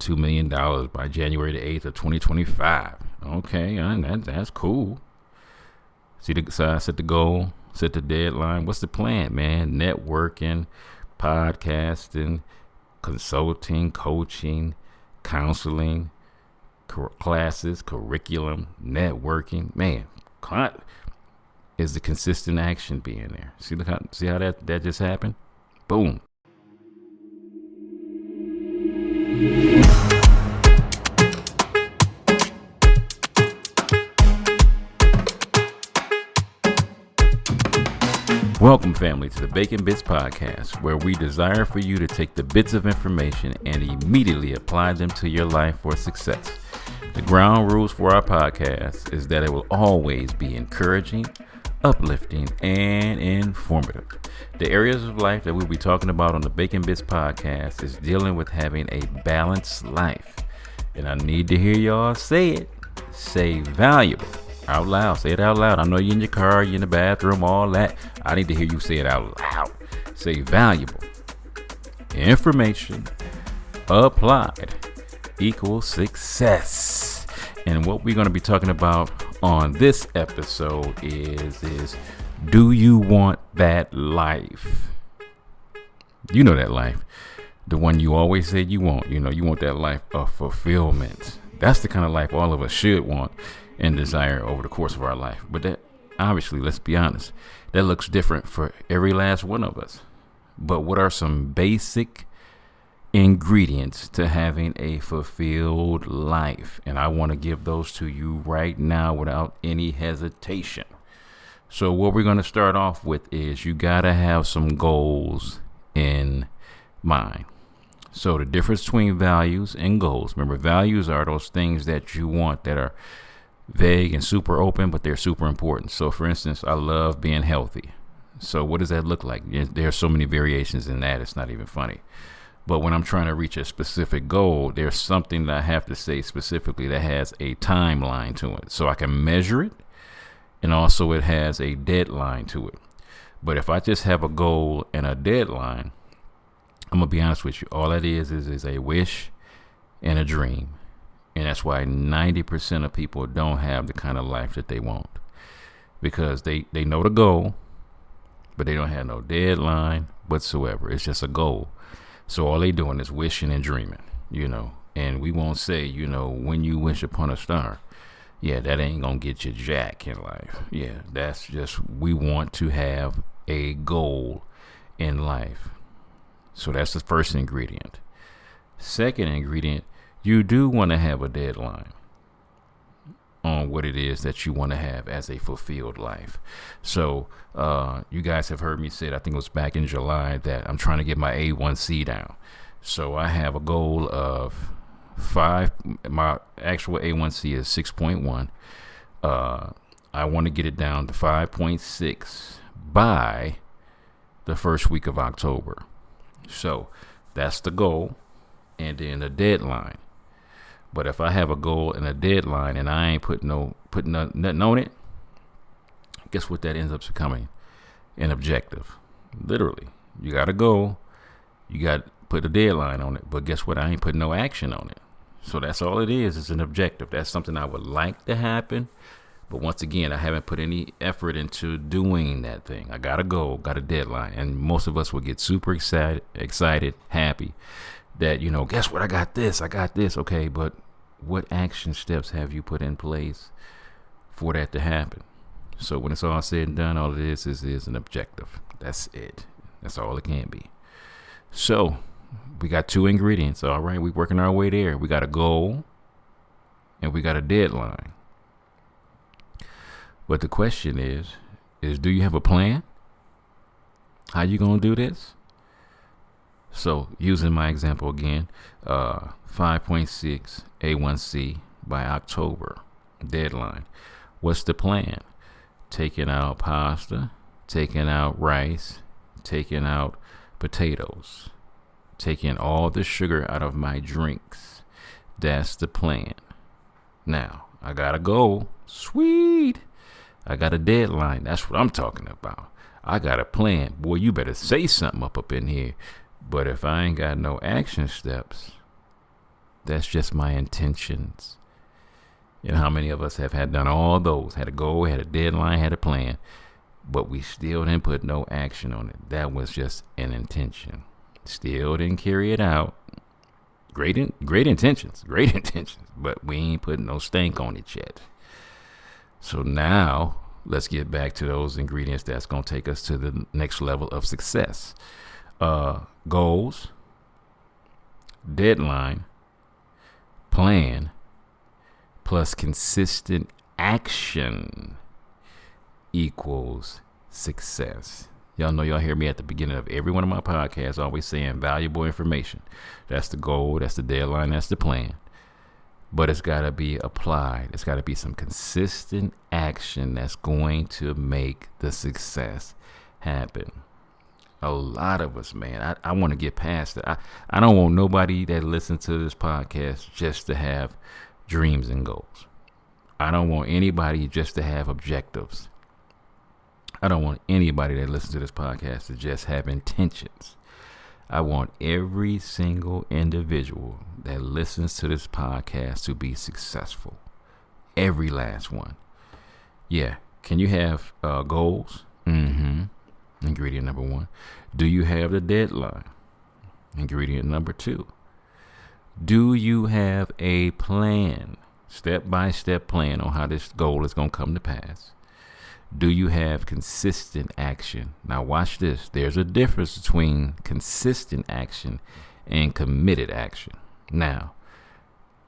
$2 million by January the 8th of 2025. Okay, that's cool. So I set the goal, set the deadline. What's the plan, man? Networking, podcasting, consulting, coaching, counseling, classes, curriculum, networking. Man, is the consistent action being there? See how that just happened? Boom. Welcome, family, to the Bacon Bits Podcast, where we desire for you to take the bits of information and immediately apply them to your life for success. The ground rules for our podcast is that it will always be encouraging, uplifting, and informative. The areas of life that we'll be talking about on the Bacon Bits Podcast is dealing with having a balanced life. And I need to hear y'all say it. Say valuable. Out loud. Say it out loud. I know you're in your car, you're in the bathroom, all that. I need to hear you say it out loud. Say valuable. Information applied equals success. And what we're going to be talking about on this episode is do you want that life? You know that life. The one you always said you want. You know, you want that life of fulfillment. That's the kind of life all of us should want and desire over the course of our life. But that, obviously, let's be honest, that looks different for every last one of us. But what are some basic ingredients to having a fulfilled life? And I want to give those to you right now without any hesitation. So what we're going to start off with is you got to have some goals in mind. So the difference between values and goals. Remember, values are those things that you want that are vague and super open, but they're super important. So for instance, I love being healthy. So what does that look like? There are so many variations in that, it's not even funny. But when I'm trying to reach a specific goal, there's something that I have to say specifically that has a timeline to it. So I can measure it, and also it has a deadline to it. But if I just have a goal and a deadline, I'm going to be honest with you, all that is a wish and a dream. And that's why 90% of people don't have the kind of life that they want, because they know the goal, but they don't have no deadline whatsoever. It's just a goal. So all they doing is wishing and dreaming, and we won't say, when you wish upon a star, yeah, that ain't going to get you jack in life. Yeah, that's just, we want to have a goal in life. So that's the first ingredient. Second ingredient, you do want to have a deadline on what it is that you want to have as a fulfilled life. So you guys have heard me say it, I think it was back in July, that I'm trying to get my A1C down. So I have a goal of 5. My actual A1C is 6.1. I want to get it down to 5.6 by the first week of October. So that's the goal, and then the deadline. But if I have a goal and a deadline and I ain't putting nothing on it, guess what that ends up becoming? An objective. Literally, you got a goal, you got to put a deadline on it, but guess what? I ain't putting no action on it. So that's all it is. It's an objective. That's something I would like to happen. But once again, I haven't put any effort into doing that thing. I got a goal, got a deadline. And most of us will get super excited, happy that, guess what? I got this. Okay, but what action steps have you put in place for that to happen? So when it's all said and done, all it is an objective. That's it. That's all it can be. So we got 2 ingredients. All right, we're working our way there. We got a goal and we got a deadline. But the question is do you have a plan? How you going to do this? So using my example again, 5.6 A1C by October, deadline. What's the plan? Taking out pasta, taking out rice, taking out potatoes, taking all the sugar out of my drinks. That's the plan. Now, I got a goal. Sweet. I got a deadline. That's what I'm talking about. I got a plan. Boy, you better say something up in here. But if I ain't got no action steps, That's just my intentions. And how many of us have had done all those, had a goal, had a deadline, had a plan, but we still didn't put no action on it. That was just an intention. Still didn't carry it out. Great intentions, but we ain't putting no stank on it yet. So now let's get back to those ingredients that's going to take us to the next level of success. Goals, deadline, plan, plus consistent action equals success. Y'all know y'all hear me at the beginning of every one of my podcasts always saying valuable information. That's the goal, that's the deadline, that's the plan. But it's got to be applied. It's got to be some consistent action that's going to make the success happen. A lot of us, man, I want to get past it. I don't want nobody that listens to this podcast just to have dreams and goals. I don't want anybody just to have objectives. I don't want anybody that listens to this podcast to just have intentions. I want every single individual that listens to this podcast to be successful. Every last one. Yeah. Can you have goals? Ingredient number 1. Do you have the deadline? Ingredient number 2. Do you have a plan? Step-by-step plan on how this goal is going to come to pass. Do you have consistent action? Now watch this. There's a difference between consistent action and committed action. Now,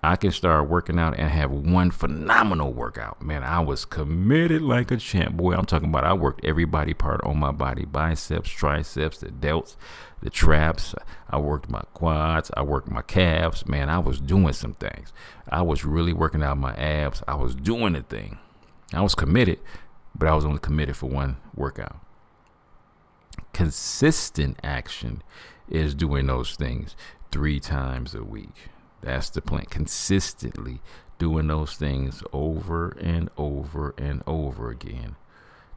I can start working out and have one phenomenal workout. Man, I was committed like a champ. Boy, I'm talking about I worked every body part on my body. Biceps, triceps, the delts, the traps. I worked my quads. I worked my calves. Man, I was doing some things. I was really working out my abs. I was doing the thing. I was committed, but I was only committed for one workout. Consistent action is doing those things 3 times a week. That's the plan. Consistently doing those things over and over and over again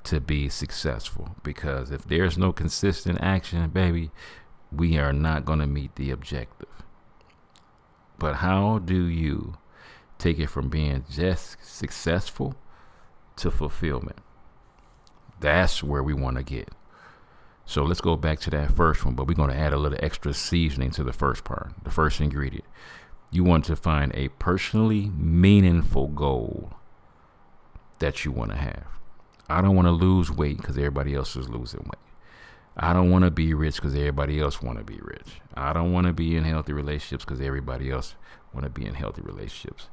to be successful. Because if there's no consistent action, baby, we are not going to meet the objective. But how do you take it from being just successful to fulfillment? That's where we want to get. So let's go back to that first one, but we're going to add a little extra seasoning to the first part, the first ingredient. You want to find a personally meaningful goal that you want to have. I don't want to lose weight because everybody else is losing weight. I don't want to be rich because everybody else want to be rich. I don't want to be in healthy relationships because everybody else want to be in healthy relationships.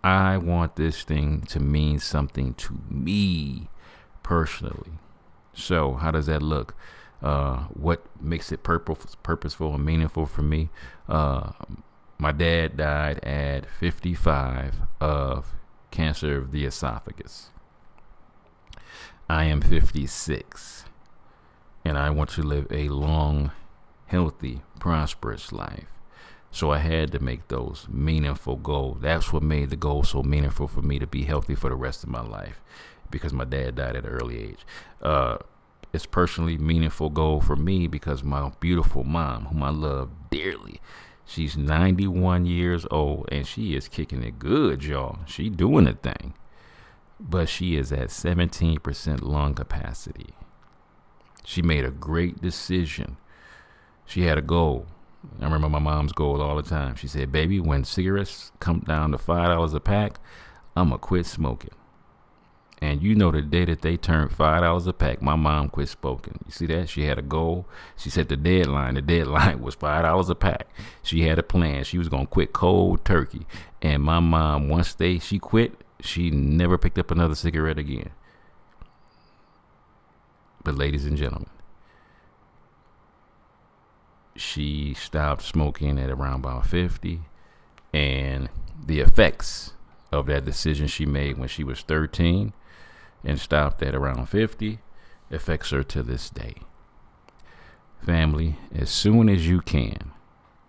I want this thing to mean something to me personally. So how does that look? What makes it purposeful and meaningful for me? My dad died at 55 of cancer of the esophagus. I am 56, and I want to live a long, healthy, prosperous life. So I had to make those meaningful goals. That's what made the goal so meaningful for me, to be healthy for the rest of my life, because my dad died at an early age. It's personally meaningful goal for me because my beautiful mom, whom I love dearly, she's 91 years old and she is kicking it good, y'all. She doing a thing, but she is at 17% lung capacity. She made a great decision. She had a goal. I remember my mom's goal all the time. She said, baby, when cigarettes come down to $5 a pack, I'm going to quit smoking. And you know, the day that they turned $5 a pack, my mom quit smoking. You see that? She had a goal. She set the deadline. The deadline was $5 a pack. She had a plan. She was going to quit cold turkey. And my mom, once she quit, she never picked up another cigarette again. But ladies and gentlemen, she stopped smoking at around about 50. And the effects of that decision she made when she was 13 and stopped at around 50 affects her to this day. Family, as soon as you can,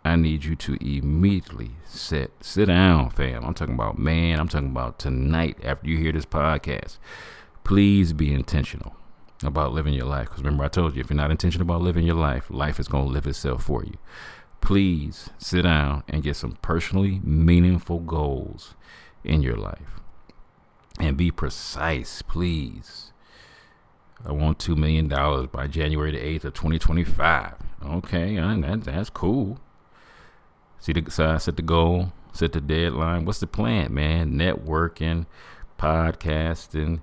I need you to immediately sit down, fam. I'm talking about tonight after you hear this podcast. Please be intentional about living your life. Because remember, I told you, if you're not intentional about living your life, life is going to live itself for you. please sit down and get some personally meaningful goals in your life. And be precise, please. I want $2 million by January the 8th of 2025. Okay, that's cool. So I set the goal, set the deadline. What's the plan, man? Networking, podcasting,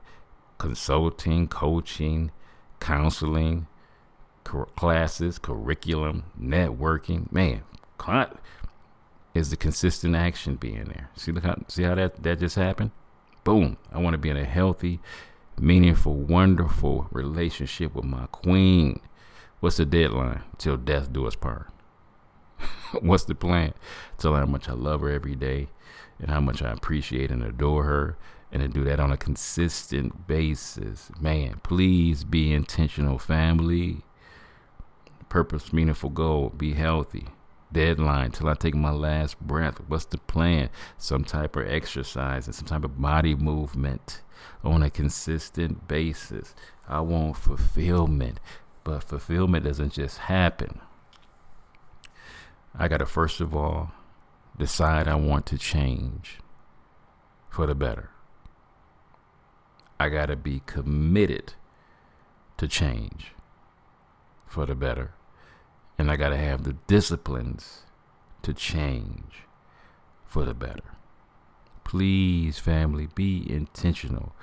consulting, coaching, counseling, classes, curriculum, networking. Man, is the consistent action being there? See how that just happened? Boom. I want to be in a healthy, meaningful, wonderful relationship with my queen. What's the deadline? Till death do us part. What's the plan? Tell her how much I love her every day and how much I appreciate and adore her, and to do that on a consistent basis. Man, please be intentional, family. Purpose, meaningful goal, be healthy. Deadline till I take my last breath. What's the plan? Some type of exercise and some type of body movement on a consistent basis. I want fulfillment, but fulfillment doesn't just happen. I got to first of all decide I want to change for the better. I got to be committed to change for the better. And I got to have the disciplines to change for the better. Please, family, be intentional.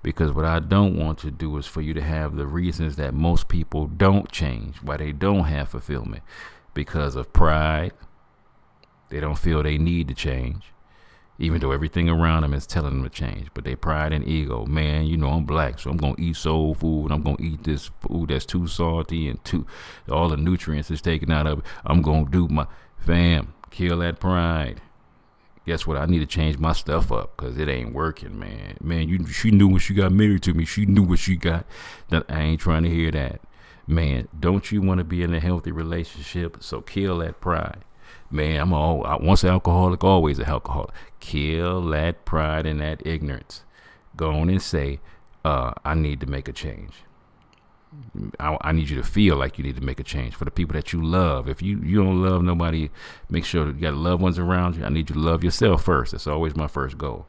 Because what I don't want to do is for you to have the reasons that most people don't change, why they don't have fulfillment. Because of pride. They don't feel they need to change, even though everything around them is telling them to change. But they pride and ego. Man, you know I'm black, so I'm going to eat soul food. I'm going to eat this food that's too salty and all the nutrients is taken out of it. I'm going to do my fam. Kill that pride. Guess what? I need to change my stuff up because it ain't working, man. Man, she knew when she got married to me. She knew what she got. That I ain't trying to hear that. Man, don't you want to be in a healthy relationship? So kill that pride. Man, once an alcoholic, always an alcoholic. Kill that pride and that ignorance. Go on and say, I need to make a change. I need you to feel like you need to make a change for the people that you love. If you don't love nobody, make sure that you got loved ones around you. I need you to love yourself first. That's always my first goal.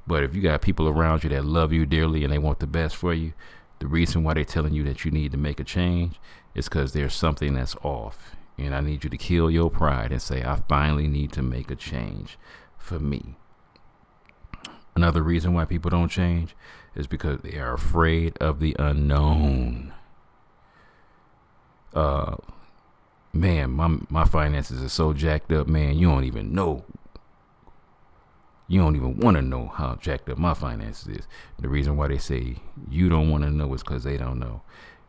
But if you got people around you that love you dearly and they want the best for you, the reason why they're telling you that you need to make a change is because there's something that's off. And I need you to kill your pride and say, I finally need to make a change for me. Another reason why people don't change is because they are afraid of the unknown. Man, my finances are so jacked up, man. You don't even know. You don't even want to know how jacked up my finances is. The reason why they say you don't want to know is because they don't know.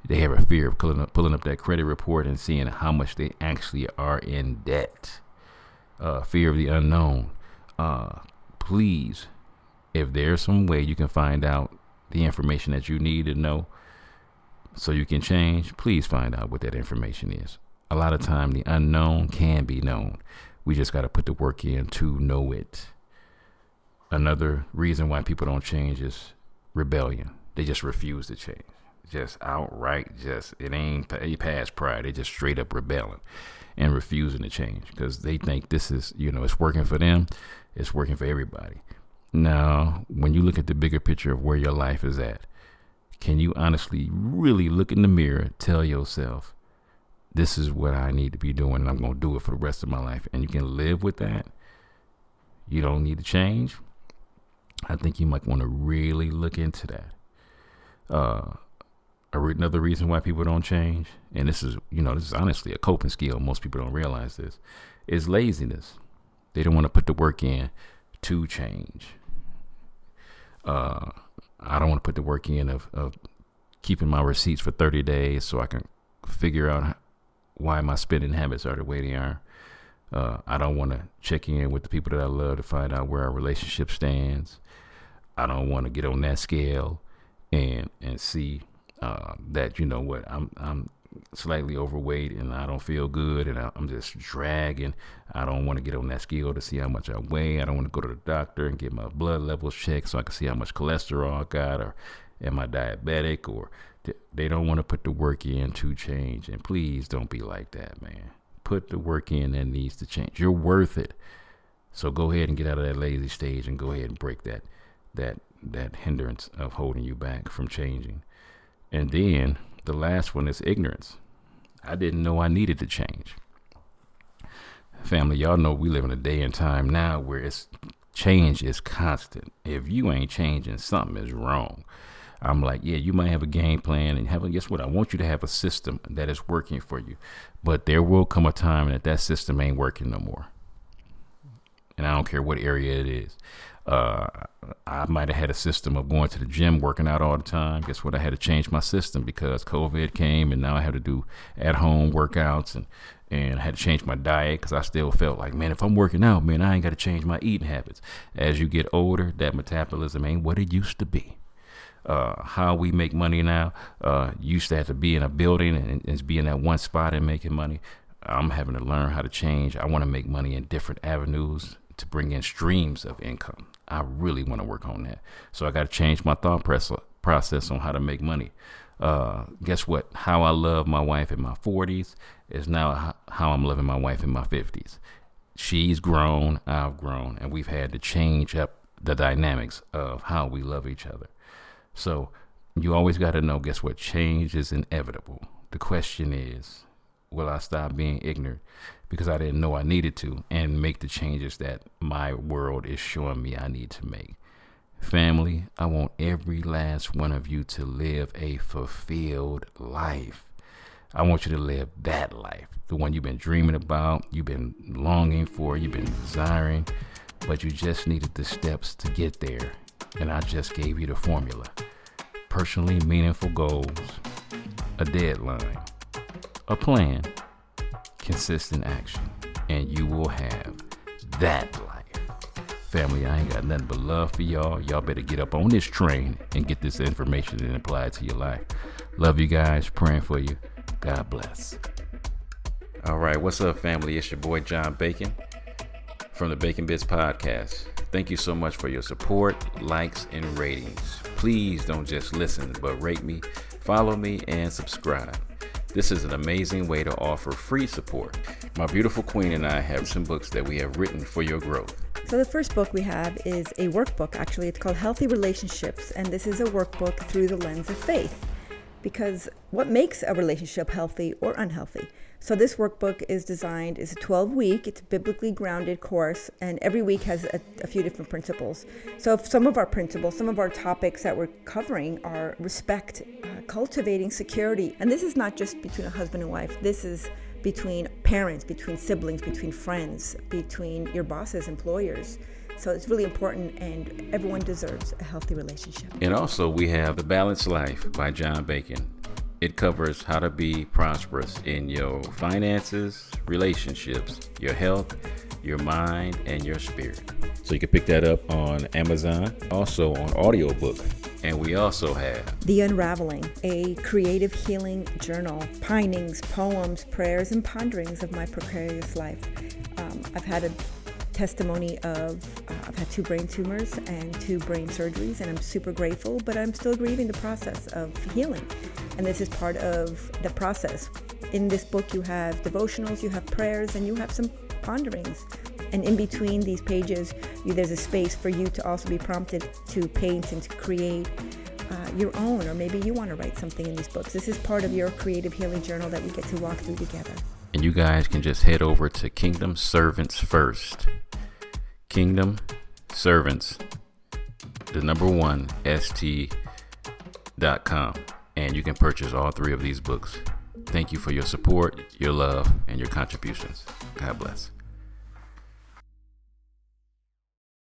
They have a fear of pulling up that credit report and seeing how much they actually are in debt. Fear of the unknown. Please, if there's some way you can find out the information that you need to know so you can change, please find out what that information is. A lot of time, the unknown can be known. We just got to put the work in to know it. Another reason why people don't change is rebellion. They just refuse to change. Just outright, it ain't past pride. They just straight up rebelling and refusing to change because they think this is, it's working for them. It's working for everybody. Now, when you look at the bigger picture of where your life is at, can you honestly really look in the mirror, tell yourself, this is what I need to be doing and I'm going to do it for the rest of my life. And you can live with that. You don't need to change. I think you might want to really look into that. Another reason why people don't change, and this is honestly a coping skill. Most people don't realize this, is laziness. They don't want to put the work in to change. I don't want to put the work in of keeping my receipts for 30 days so I can figure out why my spending habits are the way they are. I don't want to check in with the people that I love to find out where our relationship stands. I don't want to get on that scale and see that, I'm slightly overweight and I don't feel good and I'm just dragging. I don't want to get on that scale to see how much I weigh. I don't want to go to the doctor and get my blood levels checked so I can see how much cholesterol I got, or am I diabetic, or they don't want to put the work in to change. And please don't be like that, man. Put the work in that needs to change. You're worth it. So go ahead and get out of that lazy stage and go ahead and break that hindrance of holding you back from changing. And then the last one is ignorance. I didn't know I needed to change. Family, y'all know we live in a day and time now where change is constant. If you ain't changing, something is wrong. I'm like, yeah, you might have a game plan and guess what? I want you to have a system that is working for you. But there will come a time that system ain't working no more. And I don't care what area it is. I might have had a system of going to the gym, working out all the time. Guess what? I had to change my system because COVID came, and now I have to do at-home workouts, and I had to change my diet because I still felt like, man, if I'm working out, man, I ain't got to change my eating habits. As you get older, that metabolism ain't what it used to be. How we make money now, used to have to be in a building and be in that one spot and making money. I'm having to learn how to change. I want to make money in different avenues to bring in streams of income. I really want to work on that. So I got to change my thought process on how to make money. Guess what? How I love my wife in my 40s is now how I'm loving my wife in my 50s. She's grown, I've grown, and we've had to change up the dynamics of how we love each other. So you always got to know, guess what? Change is inevitable. The question is, will I stop being ignorant because I didn't know I needed to and make the changes that my world is showing me I need to make? Family, I want every last one of you to live a fulfilled life. I want you to live that life, the one you've been dreaming about, you've been longing for, you've been desiring, but you just needed the steps to get there. And I just gave you the formula. Personally meaningful goals, a deadline, a plan, consistent action, and you will have that life. Family, I ain't got nothing but love for y'all. Y'all better get up on this train and get this information and apply it to your life. Love you guys. Praying for you. God bless. All right. What's up, family? It's your boy, John Bacon from the Bacon Bits Podcast. Thank you so much for your support, likes, and ratings. Please don't just listen, but rate me, follow me, and subscribe. This is an amazing way to offer free support. My beautiful queen and I have some books that we have written for your growth. So the first book we have is a workbook, actually. It's called Healthy Relationships, and this is a workbook through the lens of faith. Because what makes a relationship healthy or unhealthy? So this workbook is designed, it's a 12-week, it's a biblically grounded course, and every week has a few different principles. So if some of our principles, some of our topics that we're covering are respect, cultivating security. And this is not just between a husband and wife. This is between parents, between siblings, between friends, between your bosses, employers. So it's really important, and everyone deserves a healthy relationship. And also we have The Balanced Life by John Bacon. It covers how to be prosperous in your finances, relationships, your health, your mind, and your spirit. So you can pick that up on Amazon, also on audiobook. And we also have The Unraveling, a creative healing journal, pinings, poems, prayers, and ponderings of my precarious life. I've had a testimony of, I've had 2 brain tumors and 2 brain surgeries, and I'm super grateful, but I'm still grieving the process of healing. And this is part of the process. In this book, you have devotionals, you have prayers, and you have some ponderings. And in between these pages, there's a space for you to also be prompted to paint and to create your own, or maybe you want to write something in these books. This is part of your creative healing journal that we get to walk through together. And you guys can just head over to Kingdom Servants First. Kingdom Servants, the number 1, st.com. And you can purchase all 3 of these books. Thank you for your support, your love, and your contributions. God bless.